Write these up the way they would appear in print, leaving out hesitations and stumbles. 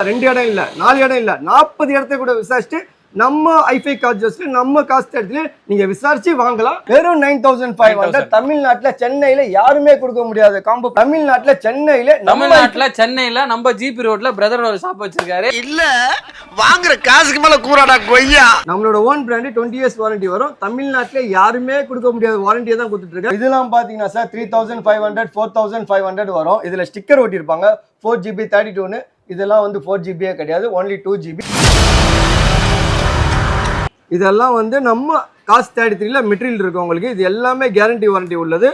2 இடம் இல்ல 4 இடம் இல்ல 40 இடத்தை கூட விசாரிச்சுட்டு நம்ம ஐஃபை கார் ஜுவல்ஸ்ல நம்ம காஸ்ட் இடத்துல நீங்க விசாரிச்சு வாங்கலாம். வெறும் 9500 தமிழ்நாட்டுல சென்னையில யாருமே கொடுக்க முடியாத காம்போ. தமிழ்நாட்டுல சென்னையில நம்ம ஜிபி ரோட்ல பிரதரோட ஷாப் வச்சிருக்காரு. இல்ல வாங்குற காசுக்கு மேல கூறாடா கொய்யா. நம்மளோட ஓன் பிராண்ட் 20 இயர்ஸ் வாரண்டி வரும். தமிழ்நாட்டுல யாருமே கொடுக்க முடியாத வாரண்டியை தான் கொடுத்துட்டு இருக்காங்க. இதெல்லாம் பாத்தீங்கன்னா சார் 3500 4500 வரும். இதுல ஸ்டிக்கர் ஒட்டி இருப்பாங்க 4GB 32. இதெல்லாம் வந்து 4GB கிடையாது, only 2GB. இதெல்லாம் வந்து நம்ம காஸ்ட் 33ல மெட்டீரியல் இருக்கு உங்களுக்கு. இது எல்லாமே கேரண்டி வாரண்டி உள்ளது.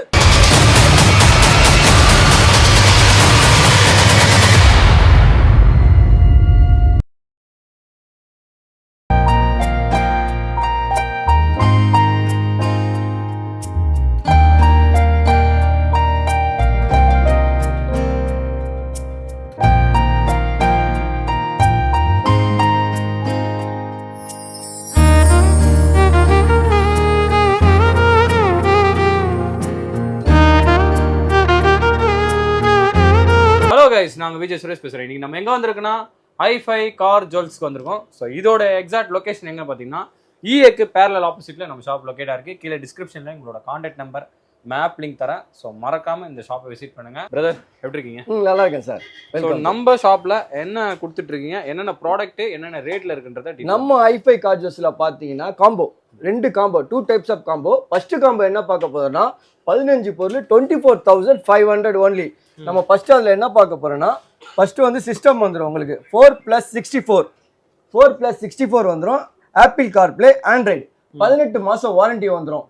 நாங்க விஜய் சுரேஷ் பேசுறேன். இன்னைக்கு நம்ம எங்க வந்திருக்கோம்னா ஐஃபை கார் ஜுவல்ஸ்க்கு வந்திருக்கோம். ஸோ இதோட எக்ஸாக்ட் லொகேஷன் எங்க பாத்தீங்கன்னா இஏக்கு பேரலல் ஆப்போசிட்ல நம்ம ஷாப் லொகேட்டா இருக்கு. கீழே டிஸ்கிரிப்ஷன்ல உங்களோட கான்டாக்ட் நம்பர் மேப் லிங்க் தரேன். ஸோ மறக்காம இந்த ஷாப்பை விசிட் பண்ணுங்க. பிரதர் எப்படி இருக்கீங்க? நல்லா இருக்கேன் சார். ஸோ நம்ம ஷாப்ல என்ன கொடுத்துட்டு இருக்கீங்க, என்னென்ன ப்ராடக்ட் என்னென்ன ரேட்ல இருக்குன்றத நம்ம ஐஃபை கார் ஜுவல்ஸ்ல பாத்தீங்கன்னா combo 2 combo 2 types of combo. First combo என்ன பார்க்க போறோம்னா 15 பொருள் 24,500 ஒன்லி. நம்ம ஃபர்ஸ்ட் அதுல என்ன பார்க்க போறோம்னா ஃபர்ஸ்ட் வந்து சிஸ்டம் வந்துடும் உங்களுக்கு 4+64 வந்துடும். ஆப்பிள் கார்ப்ளே, ஆண்ட்ராய்டு 18 மாசம் வாரண்டி வந்துடும்.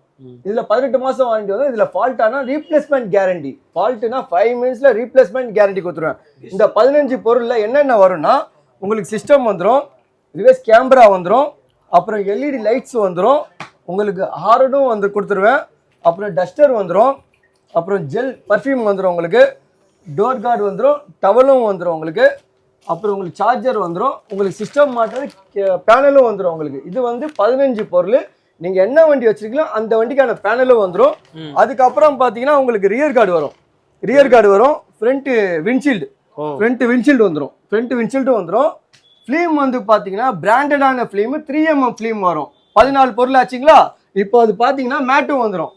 இதுல 18 மாசம் வாரண்டி வரும். இதுல ஃபால்ட் ஆனா ரீப்ளேஸ்மெண்ட் கேரண்டி. ஃபால்ட்னா 5 மினிட்ஸ்ல ரீப்ளேஸ்மெண்ட் கேரண்டி கொடுத்துருவேன். இந்த 15 பொருள்ல என்னென்ன வரும்னா உங்களுக்கு சிஸ்டம் வந்துடும், ரிவர்ஸ் கேமரா வந்துடும், அப்புறம் எல்இடி லைட்ஸ் வந்துடும், உங்களுக்கு ஹார்னும் வந்து கொடுத்துருவேன், அப்புறம் டஸ்டர் வந்துடும், அப்புறம் ஜெல் பர்ஃப்யூம் வந்துடும், உங்களுக்கு டோர் கார்டு வந்துடும், டவலும் வந்துடும் உங்களுக்கு, அப்புறம் உங்களுக்கு சார்ஜர் வந்துடும், உங்களுக்கு சிஸ்டம் மாட்டுறது பேனலும் வந்துடும் உங்களுக்கு. இது வந்து 15 பொருள். நீங்கள் என்ன வண்டி வச்சிருக்கீங்களோ அந்த வண்டிக்கான பேனலும் வந்துடும். அதுக்கப்புறம் பார்த்தீங்கன்னா உங்களுக்கு ரியர் கார்டு வரும், ஃப்ரண்ட் விண்ட்ஷீல்டு வந்துடும். ஃபிலிம் வந்து பார்த்தீங்கன்னா பிராண்டடான ஃபிலிம் 3mm ஃபிலிம் வரும். 14 பொருள் ஆச்சுங்களா. இப்போ அது பார்த்தீங்கன்னா மேட்டும் வந்துடும்.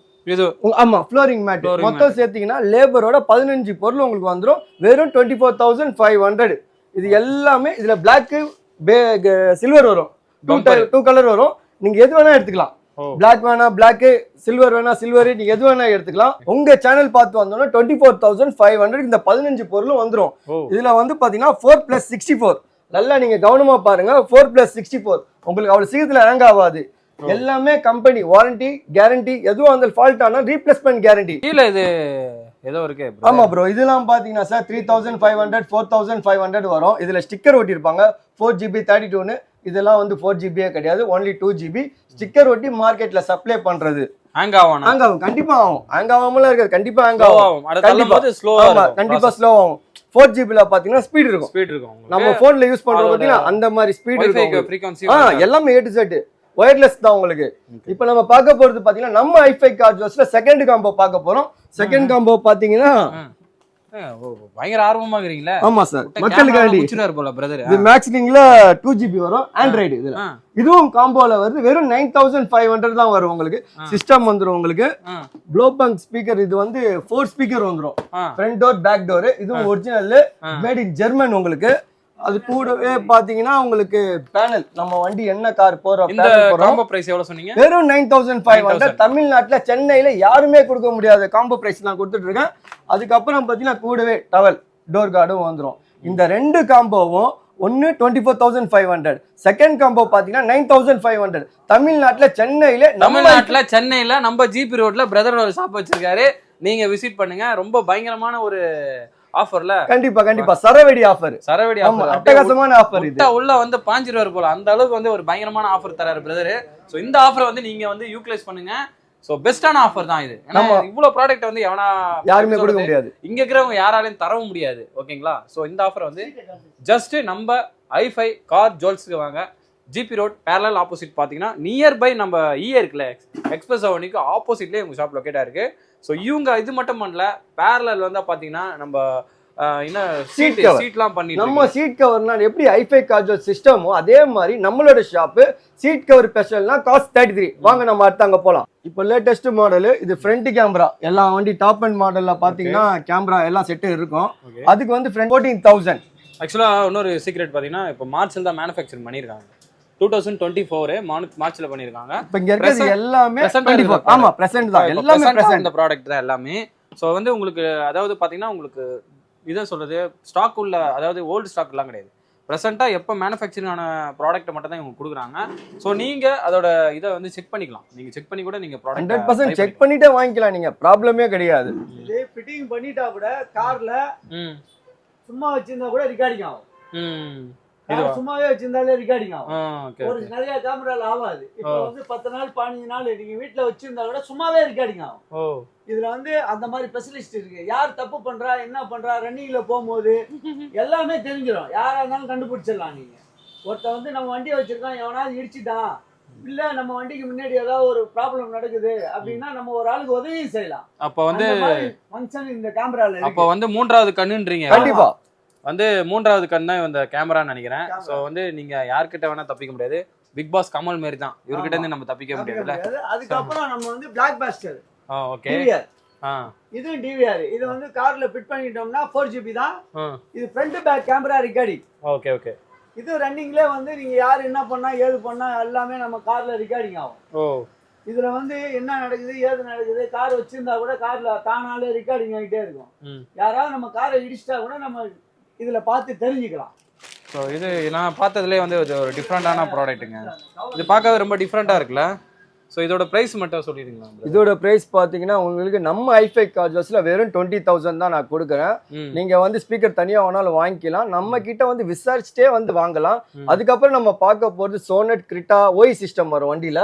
ஆமா, ஃப்ளோரிங் மேட் மொத்தம் சேர்த்தீங்கன்னா லேபரோட 15 பொருள் உங்களுக்கு வந்துடும். வெறும் 24,500. இது எல்லாமே இதுல பிளாக் சில்வர் வரும், 2 கலர் வரும். நீங்க எது வேணா எடுத்துக்கலாம். பிளாக் வேணா பிளாக், சில்வர் வேணா சில்வர், நீங்க எது வேணா எடுத்துக்கலாம். உங்க சேனல் பார்த்து வந்தோம்னா 24,500 இந்த 15 பொருளும் வந்துடும். இதுல வந்து பாத்தீங்கன்னா 4+64. நல்லா நீங்க கவனமா பாருங்க. 4+64 உங்களுக்கு அவ்வளவு சீக்கிரத்துல ஹேங் ஆகாது. எல்லாமே கம்பெனி வாரண்டி கேரண்டி. எதுவும் அந்த ஃபால்ட் ஆனா ரீப்ளேஸ்மெண்ட் கேரண்டி. இல்ல இது ஏதோ இருக்கு. ஆமா ப்ரோ, இதெல்லாம் பாத்தீங்கன்னா சார் 3,500 4,500 வரும். இதுல ஸ்டிக்கர் ஒட்டி இருப்பாங்க 4GB 32. இதெல்லாம் வந்து 4GB கிடையாது, only 2GB. ஸ்டிக்கர் ஒட்டி மார்க்கெட்ல சப்ளை பண்றது. ஹேங் ஆகும், கண்டிப்பா ஆகும். ஹேங் ஆகாமலாம் இருக்காது, கண்டிப்பா ஹேங் ஆகும். கண்டிப்பா ஸ்லோ ஆகும். 4GB பாத்தீங்கன்னா ஸ்பீட் இருக்கும். நம்ம போன்ல யூஸ் பண்றோம் பாத்தீங்கன்னா அந்த மாதிரி ஸ்பீட் இருக்கும். எல்லாமே A to Z வயர்லெஸ் தான் உங்களுக்கு. இப்போ நம்ம பார்க்க போறது பாத்தீங்கன்னா நம்ம ஐஃபை கார் ஜுவல்ஸ்ல செகண்ட் காம்போ பார்க்க போறோம். செகண்ட் காம்போ பாத்தீங்கன்னா பயங்கர ஆர்வமா இருக்கீங்களா? ஆமா சார், மக்களுக்காண்டி போல பிரதர். இது மேக்ஸிங்ல 2GB வரும், ஆண்ட்ராய்டு. இதுவும் காம்போல வருது. வெறும் 9,500 தான் வரும் உங்களுக்கு. சிஸ்டம் வந்துடும் உங்களுக்கு. ப்ளோபங்க் ஸ்பீக்கர். இது வந்து 4 ஸ்பீக்கர் வந்துடும், ஃப்ரண்ட் டோர் பேக் டோர். இதுவும் ஒரிஜினல் மேட் இன் ஜெர்மன் உங்களுக்கு. அது கூடவே பாத்தீங்கன்னா உங்களுக்கு பேனல், நம்ம வண்டி என்ன கார் போறோம். இந்த காம்போ பிரைஸ் எவ்வளவு சொன்னீங்க? வெறும் 9,500. தமிழ்நாட்டுல சென்னையில யாருமே கொடுக்க முடியாத காம்போ பிரைஸ் நான் கொடுத்துட்டு இருக்கேன். அதுக்கப்புறம் பாத்தீங்கன்னா கூடவே டவல் டோர் கார்டும் வந்துடும். இந்த 2 காம்போவும் ஒன்னு 24,500, செகண்ட் காம்போ பாத்தீங்கன்னா 9,500. தமிழ்நாட்டுல சென்னையில நம்ம ஜிபி ரோட்ல பிரதரோட ஷாப் வச்சிருக்காரு. நீங்க விசிட் பண்ணுங்க. ரொம்ப பயங்கரமான ஒரு ஆஃபர்ல. கண்டிப்பா சரவெடி ஆஃபர். அட்டகாசமான ஆஃபர். இது உள்ள வந்து பாஞ்சிருவாரு போல, அந்த அளவுக்கு வந்து ஒரு பயங்கரமான ஆஃபர் தராரு பிரதர். சோ இந்த ஆஃபரை வந்து நீங்க வந்து யூட்டிலைஸ் பண்ணுங்க. சோ பெஸ்டான ஆஃபர் தான் இது. ஏன்னா இவ்வளவு ப்ராடக்ட் வந்து யாருமே கொடுக்க முடியாது, இங்க இருக்கிறவங்க யாராலையும் தரவும் முடியாது. ஓகேங்களா? சோ இந்த ஆஃபர் வந்து ஜஸ்ட் நம்ம ஐஃபை கார் ஜுவல்ஸ்க்கு வாங்க. ஜிபி ரோட் பேரலல் ஆப்போசிட் பாத்தீங்கன்னா நியர்பை நம்ம இருக்குல்ல எக்ஸ்பிரஸ் அவனிக்கு ஆப்போசிட்லேயே உங்க ஷாப் லொக்கேட்டா இருக்கு. ஸோ இவங்க இது மட்டும் பண்ணல, பேரலல் வந்து பாத்தீங்கன்னா நம்ம என்ன Seat சீட் cover. சீட்லாம் பண்ணி நம்ம சீட் கவர்னா எப்படி ஐஃபை கார்ஜோல் சிஸ்டமோ அதே மாதிரி நம்மளோட ஷாப்பு சீட் கவர் ஸ்பெஷல்னா காஸ்ட் 33. வாங்க நம்ம அடுத்து அங்க போலாம். இப்போ லேட்டஸ்ட் மாடல் இது ஃப்ரண்ட் கேமரா எல்லா வண்டி டாப் அண்ட் மாடல்ல பாத்தீங்கன்னா கேமரா எல்லாம் செட்டு இருக்கும். அதுக்கு வந்து ஃப்ரண்ட் 14,000. ஆக்சுவலா இன்னொரு சீக்ரெட் பாத்தீங்கன்னா இப்போ மார்ச்ல தான் மேனுஃபேக்சர் பண்ணிருக்காங்க. 2024 மார்ச்ல பண்ணிருக்காங்க. இப்போ இங்க இருக்கிறது எல்லாமே 24. ஆமா பிரசன்ட் தான், எல்லாமே பிரசன்ட் இந்த ப்ராடக்ட் தான் எல்லாமே. சோ வந்து உங்களுக்கு அதாவது பாத்தீங்கன்னா உங்களுக்கு இதை சொல்றது ஸ்டாக் உள்ள அதாவது ஓல்டு ஸ்டாக் எல்லாம் கிடையாது. ப்ரெசென்ட்டா எப்போ மேனுஃபேக்சரிங் ஆன ப்ராடக்ட் மட்டும் தான் இவங்க கொடுக்குறாங்க. ஸோ நீங்க அதோட இதை வந்து செக் பண்ணிக்கலாம். நீங்க செக் பண்ணி கூட நீங்க ப்ராடக்ட் 100% செக் பண்ணிட்டே வாங்கிக்கலாம். நீங்க ப்ராப்ளமே கிடையாது. இதே ஃபிட்டிங் பண்ணிட்டா கூட கார்ல சும்மா வச்சிருந்தா கூட ரெக்கார்டிங் ஆகும். சும்மாவே வச்சிருந்தாலே ரெக்கார்டிங் ஆகும். ஒரு நிறைய கேமரால ஆகாது. இப்போ வந்து 10 நாள் 15 நாள் நீங்க வீட்டுல வச்சிருந்தா கூட சும்மாவே ரெக்கார்டிங் ஆகும். இதுல வந்து அந்த மாதிரி ஸ்பெஷலிஸ்ட் இருக்கு. யார் தப்பு பண்றா என்ன பண்றா ரன்னிங்ல போகும்போது எல்லாமே தெரிஞ்சிடும். யாரா இருந்தாலும் கண்டுபிடிச்சிடலாம். நீங்க ஒருத்த வந்து நம்ம வண்டியை வச்சிருக்கோம் எவனாவது இடிச்சுட்டான் இல்ல நம்ம வண்டிக்கு முன்னாடி ஏதாவது ஒரு ப்ராப்ளம் நடக்குது அப்படின்னா நம்ம ஒரு ஆளுக்கு உதவியும் செய்யலாம். அப்ப வந்து ஃபங்க்ஷன் இந்த கேமரால இருக்கு. அப்ப வந்து மூன்றாவது கண்ணுன்றீங்க. கண்டிப்பா வந்து மூன்றாவது கண் தான் இந்த கேமரான்னு நினைக்கிறேன். ஸோ வந்து நீங்க யார்கிட்ட வேணா தப்பிக்க முடியாது. பிக் பாஸ் கமல் மாரி தான் இவர்கிட்ட இருந்து நம்ம தப்பிக்க முடியாதுல்ல. அதுக்கப்புறம் நம்ம வந்து பிளாக் பாஸ்டர் ஓகே இது டிவிஆர் இது வந்து கார்ல ஃபிட் பண்ணிட்டோம்னா 4GB தான். இது front back camera recording. Okay okay இது ரன்னிங்ல வந்து நீங்க யார் என்ன பண்ணா ஏது பண்ணா எல்லாமே நம்ம கார்ல ரெக்கார்டிங் ஆகும். இதுல வந்து என்ன நடக்குது ஏது நடக்குது கார் வச்சிருந்தா கூட கார்ல தானாலே ரெக்கார்டிங் ஆகிட்டே இருக்கும். யாராவது நம்ம காரை இடிச்சிட்டா கூட நம்ம இதுல பார்த்து தெரிஞ்சுக்கலாம். ஸோ இது நான் பார்த்ததுலேயே வந்து ஒரு டிஃப்ரெண்டான ப்ராடக்ட்டுங்க. இது பார்க்கவே ரொம்ப டிஃப்ரெண்ட்டாக இருக்குல்ல. ஸோ இதோட ப்ரைஸ் மட்டும் சொல்லிடுங்களா? இதோட ப்ரைஸ் பார்த்தீங்கன்னா உங்களுக்கு நம்ம ஐஃபை கார்ஜஸ்ல வெறும் 20,000 தான் நான் கொடுக்குறேன். நீங்க வந்து ஸ்பீக்கர் தனியாக வேணாலும் வாங்கிக்கலாம். நம்ம கிட்ட வந்து விசாரிச்சுட்டே வந்து வாங்கலாம். அதுக்கப்புறம் நம்ம பார்க்க போறது சோனட் கிரிட்டா ஓஇ சிஸ்டம் வரும் வண்டியில.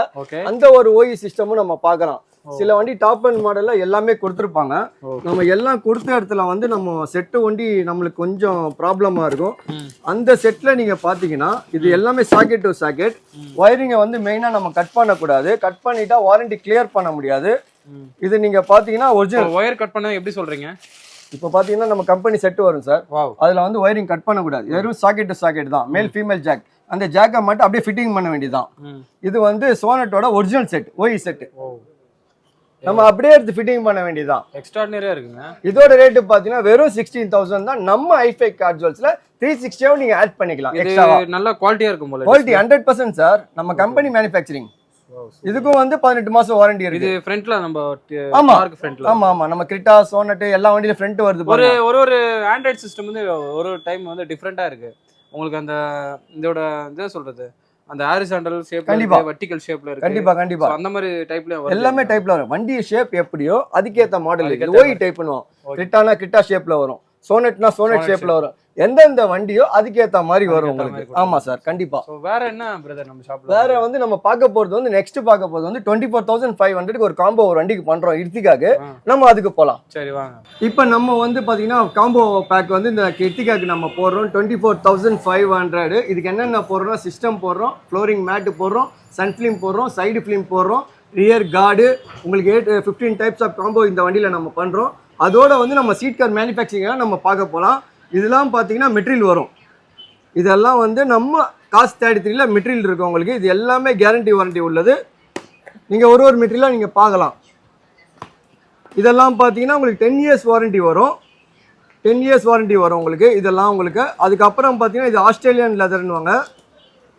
அந்த ஒரு ஓஇ சிஸ்டமும் நம்ம பார்க்கலாம். சில வண்டி டாப் அண்ட் மாடல்ல எல்லாமே கொடுத்துருப்பாங்க. நம்ம எல்லாம் கொடுத்த இடத்துல வந்து நம்ம செட்டு வண்டி நம்மளுக்கு கொஞ்சம் ப்ராப்ளமா இருக்கும். அந்த செட்ல நீங்க பாத்தீங்கன்னா இது எல்லாமே சாக்கெட் டு சாக்கெட். வயரிங்கை வந்து மெயினா நம்ம கட் பண்ணக்கூடாது. கட் பண்ணிட்டா வாரண்டி கிளியர் பண்ண முடியாது. இது நீங்க பாத்தீங்கன்னா ஒரிஜினல் ஒயர் கட் பண்ண எப்படி சொல்றீங்க? இப்போ பாத்தீங்கன்னா நம்ம கம்பெனி செட் வரும் சார். அதுல வந்து வயரிங் கட் பண்ணக்கூடாது. வெறும் சாக்கெட் டு சாக்கெட் தான். Male female jack. அந்த ஜாக்கை மட்டும் அப்படியே ஃபிட்டிங் பண்ண வேண்டியதுதான். இது வந்து சோனட்டோட ஒரிஜினல் செட் ஓஇ செட். நம்ம அப்படியே எடுத்து ஃபிட்டிங் பண்ண வேண்டியதுதான். எக்ஸ்ட்ராடினரியா இருக்குங்க. இதோட ரேட் பாத்தீங்கன்னா வெறும் 16,000 தான். நம்ம ஐஃபை கார்ஜுவல்ஸ்ல 360 நீங்க ஆட் பண்ணிக்கலாம். எக்ஸ்ட்ராவா நல்ல குவாலிட்டியா இருக்கும் போல. Quality 100% sir. நம்ம கம்பெனி மேனுஃபேக்சரிங். இதுக்கும் வந்து 18 மாசம் வாரண்டி இருக்கு. இது ஃப்ரண்ட்ல நம்ம காருக்கு ஃப்ரண்ட்ல. ஆமா ஆமா நம்ம கிரிட்டா சோனட் எல்லா வண்டியில ஃப்ரண்ட் வருது. ஒரு ஆண்ட்ராய்டு சிஸ்டம் வந்து ஒரு டைம் வந்து டிஃபரெண்டா இருக்கு. உங்களுக்கு அந்த இதோட என்ன சொல்றது அந்த ஹாரிசான்டல் ஷேப்ல வெர்டிகல் ஷேப்ல இருக்கு. கண்டிப்பா அந்த மாதிரி டைப்ல எல்லாமே டைப்ல வரும். வண்டி ஷேப் எப்படியோ அதுக்கேத்த மாடல் இருக்கு. ஓஇ டைப் பண்ணுவோம். கிரிட்டானா கிரிட்டா ஷேப்ல வரும். சோனட்னா சோனட் ஷேப்ல வரும். எந்தெந்த வண்டியோ அதுக்கேத்த மாதிரி வரும் உங்களுக்கு. ஆமா சார் கண்டிப்பா. வேற என்ன பிரதர் நம்ம ஷாப்ல வேற வந்து நம்ம பார்க்க போறது வந்து நெக்ஸ்ட் பார்க்க போறது வந்து 24,500க்கு ஒரு காம்போ ஒரு வண்டிக்கு பண்றோம். இர்த்திகாக்கு நம்ம அதுக்கு போலாம். சரி வாங்க. இப்போ நம்ம வந்து பாத்தீங்கன்னா காம்போ பேக் வந்து இந்த இர்த்திகாக்கு நம்ம போடுறோம் 24,500. இதுக்கு என்னென்ன போடுறோம்? சிஸ்டம் போடுறோம், ஃப்ளோரிங் மேட் போடுறோம், சன் ஃபிலிம் போடுறோம், சைடு ஃபிலிம் போடுறோம், ரியர் கார்டு உங்களுக்கு 15 டைப்ஸ் ஆஃப் காம்போ இந்த வண்டியில நம்ம பண்றோம். அதோட வந்து நம்ம சீட் கார் மேனுஃபேக்சரிங் நம்ம பார்க்க போலாம். இதெல்லாம் பார்த்தீங்கன்னா மெட்டீரியல் வரும். இதெல்லாம் வந்து நம்ம காஸ்ட் 33ல மெட்டீரியல் இருக்கு உங்களுக்கு. இது எல்லாமே கேரண்டி வாரண்டி உள்ளது. நீங்கள் ஒரு மெட்டீரியலாக நீங்கள் பார்க்கலாம். இதெல்லாம் பார்த்தீங்கன்னா உங்களுக்கு 10 இயர்ஸ் வாரண்டி வரும். 10 இயர்ஸ் வாரண்டி வரும் உங்களுக்கு இதெல்லாம் உங்களுக்கு. அதுக்கப்புறம் பார்த்தீங்கன்னா இது ஆஸ்திரேலியன் லெதர்னுவாங்க.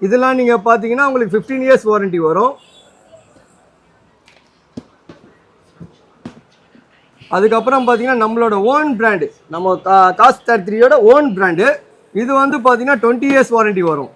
இதெல்லாம் நீங்கள் பார்த்தீங்கன்னா உங்களுக்கு 15 இயர்ஸ் வாரண்டி வரும். அதுக்கப்புறம் பார்த்தீங்கன்னா நம்மளோட ஓன் பிராண்டு நம்ம காஸ்ட் 33யோட ஓன் பிராண்டு. இது வந்து பார்த்தீங்கன்னா 20 இயர்ஸ் வாரண்டி வரும்.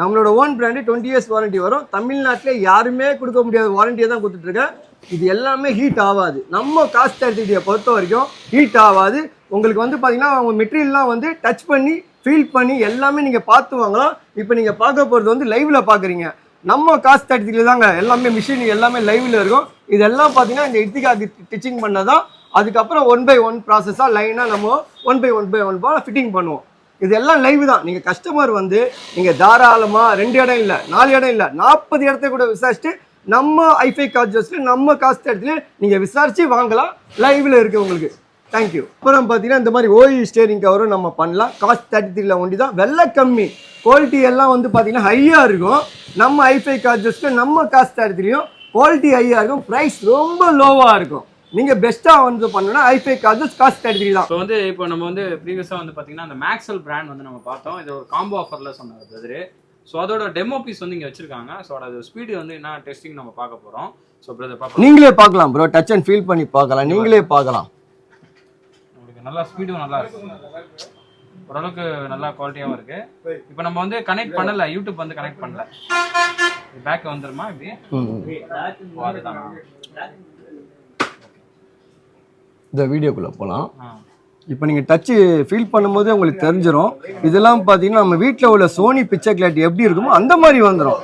நம்மளோட ஓன் பிராண்டு 20 இயர்ஸ் வாரண்டி வரும். தமிழ்நாட்டில் யாருமே கொடுக்க முடியாத வாரண்டியை தான் கொடுத்துட்ருக்கேன். இது எல்லாமே ஹீட் ஆகாது. நம்ம காஸ்ட் 33 பொறுத்த வரைக்கும் ஹீட் ஆகாது. உங்களுக்கு வந்து பார்த்தீங்கன்னா அவங்க மெட்டீரியல்லாம் வந்து டச் பண்ணி ஃபீல் பண்ணி எல்லாமே நீங்கள் பார்த்து வாங்கலாம். இப்போ நீங்கள் பார்க்க போகிறது வந்து லைவில் பார்க்குறீங்க. நம்ம காஸ்ட் 33 தாங்க எல்லாமே மிஷின் எல்லாமே லைவில் இருக்கும். இதெல்லாம் பார்த்தீங்கன்னா இந்த இர்த்திகாக்கு ஸ்டிச்சிங் பண்ணதான். அதுக்கப்புறம் 1 by 1 ப்ராசஸாக லைனாக நம்ம 1 by 1 ஃபிட்டிங் பண்ணுவோம். இது எல்லாம் லைவ் தான். நீங்கள் கஸ்டமர் வந்து நீங்கள் தாராளமாக 2 இடம் இல்லை 4 இடம் இல்லை 40 இடத்த கூட விசாரிச்சுட்டு நம்ம ஐஃபை கார்ஜஸ்ல நம்ம காஸ்ட் இடத்துல நீங்கள் விசாரித்து வாங்கலாம். லைவில் இருக்குது உங்களுக்கு. தேங்க்யூ. அப்புறம் பார்த்தீங்கன்னா இந்த மாதிரி ஓஇ ஸ்டேரிங் கவரும் நம்ம பண்ணலாம். காஸ்ட் 33ல ஒண்டி தான், வெள்ளை கம்மி, குவாலிட்டி எல்லாம் வந்து பார்த்தீங்கன்னா ஹையாக இருக்கும். நம்ம ஐஃபை கார் ஜஸ்ட்டு நம்ம காஸ்ட் 33லையும் குவாலிட்டி ஹையாக இருக்கும், ப்ரைஸ் ரொம்ப லோவாக இருக்கும். நீங்கள் பெஸ்ட்டாக வந்து பண்ணணும்னா ஐஃபை கார் ஜஸ்ட் காஸ்ட் 33 தான். ஸோ வந்து இப்போ நம்ம வந்து ப்ரீவியஸாக வந்து பார்த்தீங்கன்னா அந்த மேக்ஸல் பிராண்ட் வந்து நம்ம பார்த்தோம். இது ஒரு காம்போ ஆஃபரில் சொன்னார் பிரதரு. ஸோ அதோட டெமோ பீஸ் வந்து இங்கே வச்சிருக்காங்க. ஸோ அதோட ஸ்பீடு வந்து என்ன டெஸ்டிங் நம்ம பார்க்க போகிறோம். ஸோ பிரதர் பார்க்கலாம், நீங்களே பார்க்கலாம் ப்ரோ, டச் அண்ட் ஃபீல் பண்ணி பார்க்கலாம், நீங்களே பார்க்கலாம். உங்களுக்கு நல்லா ஸ்பீடும் நல்லா இருக்கு, ஓரளவுக்கு நல்லா குவாலிட்டியாகவும் இருக்கு. இப்போ நம்ம வந்து கனெக்ட் பண்ணல, யூடியூப் வந்து கனெக்ட் பண்ணல. பேக் வந்துருமா இப்படி? அதுதான் இந்த வீடியோக்குள்ளே போகலாம். இப்போ நீங்கள் டச்சு ஃபீல் பண்ணும்போது உங்களுக்கு தெரிஞ்சிடும். இதெல்லாம் பார்த்தீங்கன்னா நம்ம வீட்டில் உள்ள சோனி பிக்சர் கிளாரிட்டி எப்படி இருக்குமோ அந்த மாதிரி வந்துடும்.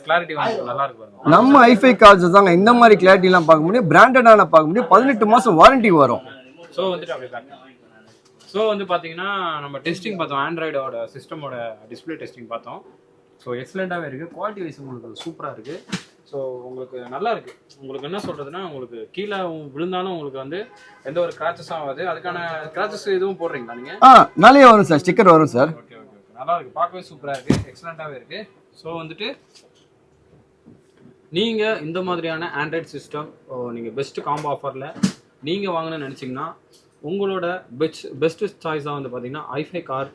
கிளாரிட்டி நல்லா இருக்கு. நம்ம ஐஃபை கார்ஸ் தாங்க இந்த மாதிரி கிளாரிட்டிலாம் பார்க்க முடியும், பிராண்டடான பார்க்க முடியும், 18 மாதம் வாரண்டி வரும். ஸோ வந்துட்டு அப்படி ஸோ வந்து பார்த்தீங்கன்னா நம்ம டெஸ்டிங் பார்த்தோம், ஆண்ட்ராய்டோட சிஸ்டமோட டிஸ்பிளே டெஸ்டிங் பார்த்தோம். ஸோ எக்ஸலண்ட்டாகவே இருக்குது, குவாலிட்டி வைஸ் உங்களுக்கு சூப்பராக இருக்குது. ஸோ உங்களுக்கு நல்லா இருக்குது. உங்களுக்கு என்ன சொல்கிறதுனா, உங்களுக்கு கீழே விழுந்தாலும் உங்களுக்கு வந்து எந்த ஒரு கிராச்சஸும் ஆகாது. அதுக்கான கிராச்சஸ் எதுவும் போடுறீங்களா நீங்கள்? நிறைய வரும் சார், ஸ்டிக்கர் வரும் சார். ஓகே ஓகே ஓகே, நல்லா இருக்குது, பார்க்கவே சூப்பராக இருக்குது, எக்ஸலண்ட்டாகவே இருக்குது. ஸோ வந்துட்டு நீங்கள் இந்த மாதிரியான ஆண்ட்ராய்ட் சிஸ்டம் நீங்கள் பெஸ்ட்டு காம்போ ஆஃபரில் நீங்கள் வாங்கணும்னு நினச்சிங்கன்னா உங்களோட பெஸ்ட் சாய்ஸாக வந்து பார்த்தீங்கன்னா ஐஃபை கார்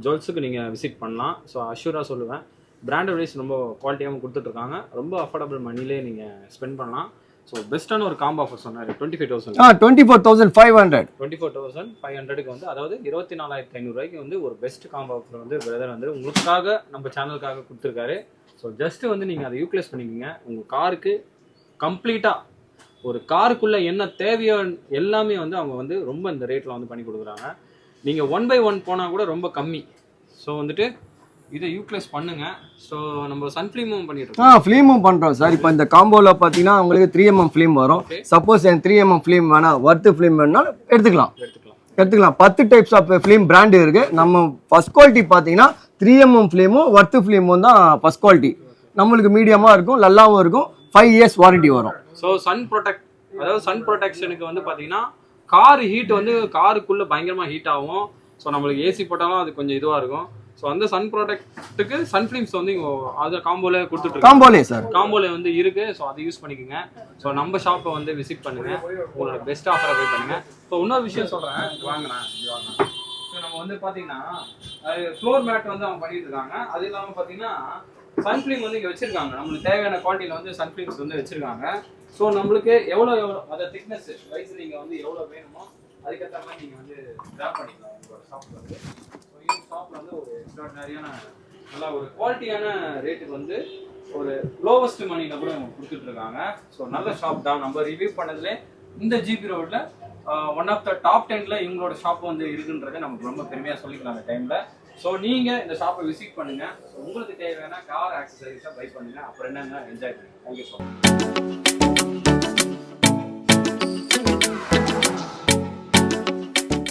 ஜுவல்ஸுக்கு நீங்கள் விசிட் பண்ணலாம். ஸோ அஷ்யூராக சொல்லுவேன், பிராண்டட் வைஸ் ரொம்ப குவாலிட்டியாகவும் கொடுத்துட்ருக்காங்க, ரொம்ப அஃபோர்டபுள் மணிலே நீங்கள் ஸ்பெண்ட் பண்ணலாம். ஸோ பெஸ்ட்டான ஒரு காம்போ ஆஃபர் சொன்னார், 25,000 24,500 24,500க்கு வந்து, அதாவது 24,500 ரூபாய்க்கு வந்து ஒரு பெஸ்ட் காம்போ ஆஃபர் வந்து பிரதர் வந்து உங்களுக்காக நம்ம சேனலுக்காக கொடுத்துருக்காரு. ஸோ ஜஸ்ட்டு வந்து நீங்கள் அதை யூட்டிலைஸ் பண்ணிக்கோங்க. உங்கள் காருக்கு கம்ப்ளீட்டாக ஒரு காருக்குள்ளே என்ன தேவையோ எல்லாமே வந்து அவங்க வந்து ரொம்ப இந்த ரேட்டில் வந்து பண்ணி கொடுக்குறாங்க. நீங்கள் 1/1 போனால் கூட ரொம்ப கம்மி. ஸோ வந்துட்டு இதை யூட்டிலைஸ் பண்ணுங்க. ஸோ நம்ம சன்ஃபிலிமும் பண்ணிட்டு ஃபிலிமும் பண்ணுறோம் சார். இப்போ இந்த காம்போவில் பார்த்தீங்கன்னா உங்களுக்கு 3mm ஃபிலிம் வரும். சப்போஸ் எனக்கு 3mm ஃபிலிம் வேணாம், ஒர்த்து ஃபிலிம் வேணாலும் எடுத்துக்கலாம். 10 டைப்ஸ் ஆஃப் ஃபிலிம் பிராண்டு இருக்குது. நம்ம ஃபர்ஸ்ட் குவாலிட்டி பார்த்தீங்கன்னா 3mm ஃபிலிமும் ஒர்த்து ஃபிலிமும் தான் ஃபர்ஸ்ட் குவாலிட்டி. நம்மளுக்கு மீடியமாக இருக்கும், நல்லாவும் இருக்கும், 5 இயர்ஸ் வாரண்டி வரும். ஸோ சன் ப்ரொடெக்ஷனுக்கு வந்து பார்த்தீங்கன்னா கார் ஹீட் வந்து காருக்குள்ளே பயங்கரமாக ஹீட் ஆகும். ஸோ நம்மளுக்கு ஏசி போட்டாலும் அது கொஞ்சம் இதுவாக இருக்கும். ஸோ அந்த சன் ப்ராடக்ட்டுக்கு சன்ஃபிலிம்ஸ் வந்து இங்கே அதை காம்போல கொடுத்துட்டு காம்போல வந்து இருக்கு. ஸோ அதை யூஸ் பண்ணிக்கோங்க. ஸோ நம்ம ஷாப்பை வந்து விசிட் பண்ணுங்க, உங்களோட பெஸ்ட் ஆஃபரை போய் பண்ணுங்க. ஸோ இன்னொரு விஷயம் சொல்கிறேன், வாங்கினேன். ஸோ நம்ம வந்து பார்த்தீங்கன்னா ஃப்ளோர் மேட் வந்து அவங்க பண்ணிட்டு இருக்காங்க. அது இல்லாமல் பார்த்தீங்கன்னா சன்ஃபிலிம் வந்து இங்கே வச்சிருக்காங்க. நம்மளுக்கு தேவையான குவாலிட்டியில் வந்து சன்ஃபிலிம்ஸ் வந்து வச்சிருக்காங்க. ஸோ நம்மளுக்கு எவ்வளோ அதை திக்னஸ் வைஸ் நீங்கள் வந்து எவ்வளோ வேணுமோ அதுக்கேற்ற மாதிரி நீங்கள் வந்து கிராப் பண்ணிக்கலாம் உங்களோட ஷாப்பில் வந்து. ஸோ இந்த ஷாப்பில் வந்து ஒரு எக்ஸ்ட்ராடினரியான நல்லா ஒரு குவாலிட்டியான ரேட்டுக்கு வந்து ஒரு லோவஸ்ட் மணியில் கூட அவங்க கொடுத்துட்ருக்காங்க. ஸோ நல்ல ஷாப் தான். நம்ம ரிவ்யூ பண்ணதுலே இந்த ஜிபி ரோடில் ஒன் ஆஃப் த டாப் 10ல் இவங்களோட ஷாப் வந்து இருக்குன்றதை நமக்கு ரொம்ப பெருமையாக சொல்லிக்கலாம் அந்த டைமில். ஸோ நீங்கள் இந்த ஷாப்பை விசிட் பண்ணுங்கள். ஸோ உங்களுக்கு தேவையான கார் ஆக்சசரிஸாக பை பண்ணுங்கள். அப்புறம் என்னென்ன என்ஜாய் பண்ணுங்கள். Thank you so much.